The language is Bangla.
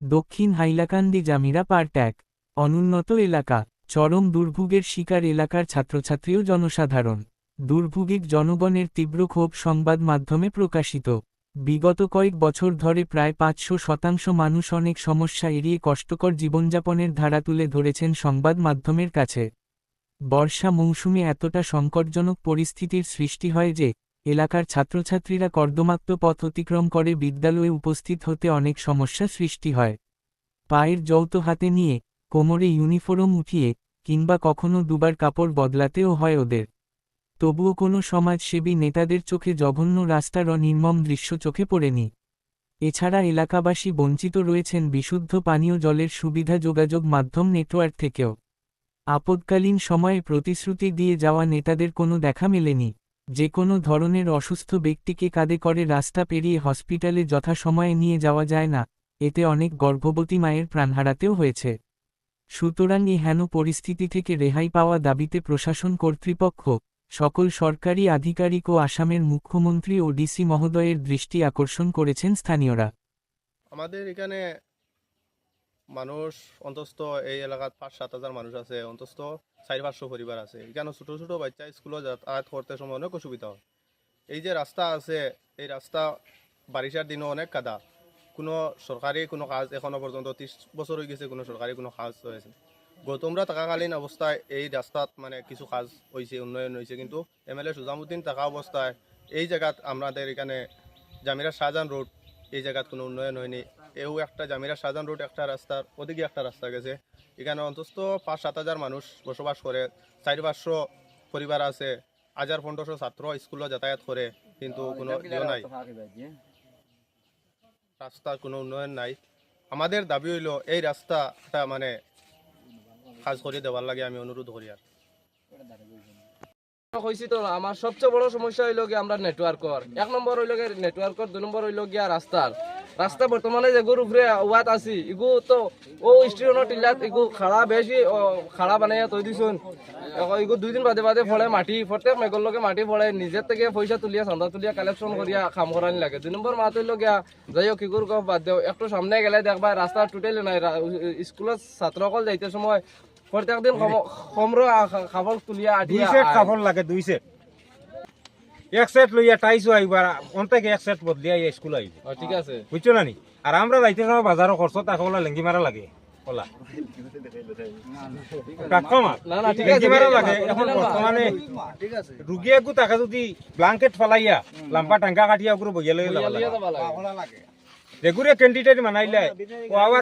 দক্ষিণ হাইলাকান্দি জামিরা পার্ট ১। অনুন্নত এলাকা, চরম দুর্ভোগের শিকার এলাকার ছাত্রছাত্রী ও জনসাধারণ। দুর্ভোগিক জনগণের তীব্র ক্ষোভ সংবাদ মাধ্যমে প্রকাশিত। বিগত কয়েক বছর ধরে প্রায় ৫০০% মানুষ অনেক সমস্যা এড়িয়ে কষ্টকর জীবনযাপনের ধারা তুলে ধরেছেন সংবাদ মাধ্যমের কাছে। বর্ষা মৌসুমে এতটা সংকটজনক পরিস্থিতির সৃষ্টি হয় যে, এলাকার ছাত্রছাত্রীরা কর্দমাক্ত পথ অতিক্রম করে বিদ্যালয়ে উপস্থিত হতে অনেক সমস্যা সৃষ্টি হয়। পায়ের যৌত হাতে নিয়ে, কোমরে ইউনিফর্ম উঠিয়ে, কিংবা কখনো দুবার কাপড় বদলাতেও হয় ওদের। তবুও কোনো সমাজসেবী নেতাদের চোখে জঘন্য রাস্তার নির্মম দৃশ্য চোখে পড়েনি। এছাড়া এলাকাবাসী বঞ্চিত রয়েছেন বিশুদ্ধ পানীয় জলের সুবিধা যোগাযোগ মাধ্যম নেটওয়ার্ক থেকেও। আপদকালীন সময়ে প্রতিশ্রুতি দিয়ে যাওয়া নেতাদের কোনো দেখা মেলেনি। যে কোনো ধরনের অসুস্থ ব্যক্তিকে কাঁধে করে রাস্তা পেরিয়ে হসপিটালে যথাসময়ে নিয়ে যাওয়া যায় না, এতে অনেক গর্ভবতী মায়ের প্রাণ হারাতেও হয়েছে। সুতরাং এই হেন পরিস্থিতি থেকে রেহাই পাওয়া দাবিতে প্রশাসন কর্তৃপক্ষ, সকল সরকারি আধিকারিক ও আসামের মুখ্যমন্ত্রী ও ডিসি মহোদয়ের দৃষ্টি আকর্ষণ করেছেন স্থানীয়রা। আমাদের এখানে মানুষ অন্তত এই এলাকাত ৫-৭ হাজার মানুষ আছে, অন্তত ৪-৫০০ পরিবার আছে। এখানে ছোট ছোট বাচ্চা স্কুলে যাতায়াত করতে সময় অনেক অসুবিধা হয়। এই যে রাস্তা আছে, এই রাস্তা বারিশার দিনও অনেক কাদা। কোনো সরকারি কোনো কাজ এখনো পর্যন্ত ৩০ বছর হয়ে গেছে, কোনো সরকারি কোনো কাজ হয়েছে। গৌতমরা থাকাকালীন অবস্থায় এই রাস্তাত মানে কিছু কাজ হয়েছে, উন্নয়ন হয়েছে, কিন্তু MLA সুজামুদ্দিন থাকা অবস্থায় এই জায়গাত আমাদের এখানে জামিরা শাহজাহান রোড, এই জায়গাত কোনো উন্নয়ন হয়নি। এও একটা জামিরা শাহজাহান রোড একটা রাস্তার ওদিকে একটা রাস্তা গেছে। এখানে অন্তত ৫-৭ হাজার মানুষ বসবাস করে, ৪-৫০০ পরিবার আছে, ১,৫০০ ছাত্র স্কুলে যাতায়াত করে, কিন্তু কোনো নাই, রাস্তার কোনো উন্নয়ন নাই। আমাদের দাবি হইল এই রাস্তাটা মানে কাজ করে দেওয়ার লাগে আমি অনুরোধ করি। আর হয়েছি তো আমার সবচেয়ে বড় সমস্যা হইল গিয়ে আমরা নেটওয়ার্কর। ১ নম্বর হইল গিয়ে নেটওয়ার্কর, ২ নম্বর হইল গিয়া রাস্তা বর্তমানে যেগুর উপরে ওয়াত আছি ইগু তো ও স্টেশনের টিলাত ইগু খাড়া বেশি খাড়া বানাইয়া তৈ দিছুন। ইগু ২ দিন বাদে বাদে ফলে মাটি, প্রত্যেক মেঘর লগে মাটি ফলে, নিজের থেকে পয়সা তুলিয়া চান্দা তুলিয়া কালেকশন করিয়া কাম করানি লাগে। ২ নম্বর মাত হইল গিয়া যাই হোক ইগুর গপ বাদ দেও, একটু সামনে গেলে দেখবা রাস্তা টোটালি নাই। স্কুলত ছাত্রসকল যাইতে সময় প্রত্যেক দিন কমরো খাবার তুলিয়া আঠিয়া ২ সেট কাপড় লাগে, ২ সেট। ১ সেট লইয়া টাইসও আইবার অন্তেকে ১ সেট বদলিয়া স্কুল আইব। ঠিক আছে, বুঝছো না নি? আর আমরা যাইতে সময় বাজারও খরচ তাকে বলা লেঙ্গি মারা লাগে, বলা না না ঠিক আছে, লেঙ্গি মারা লাগে। এখন বর্তমানে রুগী একু তাকে যদি ব্লাঙ্কেট ফালাইয়া লাম্পা টাঙ্কা কাটিয়া ওগুলো বইয়া লইয়া লইয়া যাওয়া যাবা লাগে। যেগুলো ক্যান্ডিডেট মানাইলে ও আবার